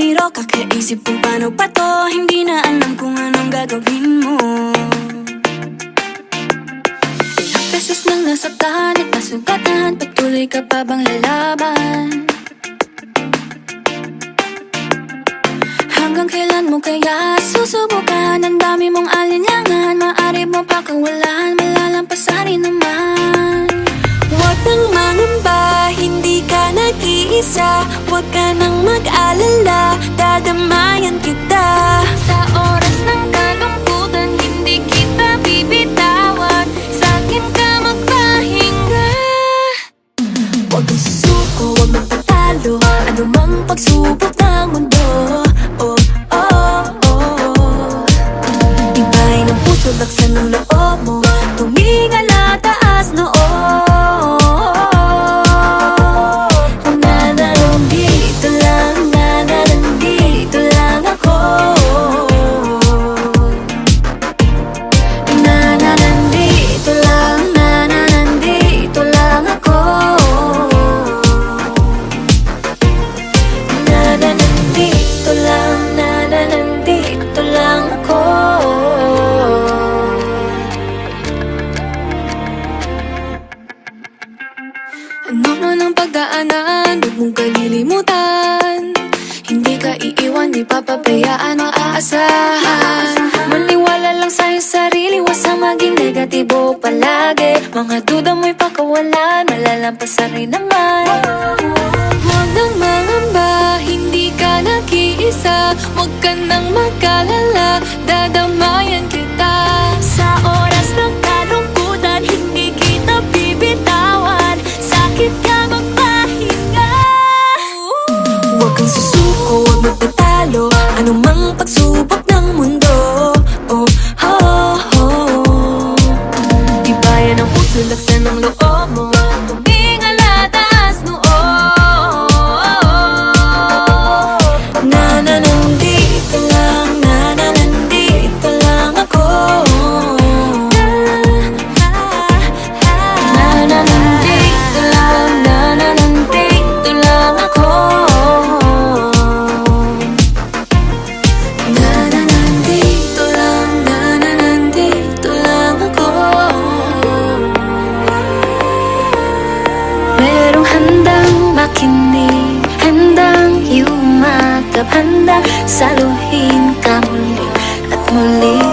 biro, kakaisip kung paano pa to. Hindi na alam kung anong gagawin mo. Ilang beses nang nasaktan at nasugatan, patuloy ka pa bang lalaban? Hanggang kailan mo kaya susubukan? Ang dami mong alinlangan, maaari mo pakawalan, malalampasan rin naman. Huwag nang mangamba, hindi ka nag-iisa. Huwag ka nang mag-alala, dadamayan kita. Sa oras ng kalungkutan, hindi kita bibitawan. Sa'kin ka magpahinga. Huwag kang susuko, huwag magpatalo, anumang pagsubok ng mundo. Oh, oh, oh. Ibahin ang puso, laksan ng loob mo, tumingala taas noo. Ano man ang pagdaanan, huwag mong kalilimutan. Hindi ka iiwan, di papabayaan o aasahan. Maniwala lang sa iyong sarili, huwag sa maging negatibo palagi. Mga duda mo'y pakawalan, malalampasan rin naman. Huwag nang mangamba, hindi ka nag-iisa. Huwag ka nang mag-alala, dadamayan kita. Sa oras ng kalungkutan, hindi kita bibitawan. Sakit ka magpahinga. Huwag kang susuko, huwag magpatalo, anumang pagsubok ng mundo. Oh, oh, oh. Tibayan ang puso, laksan ng loob mo, tumingala taas noo. Nandito lang, nandito lang ako. Nandito lang, nandito lang ako. Nandito lang, nandito lang ako. Merong handang makinig, handang yumakap, handang saluhin ka muli at muli.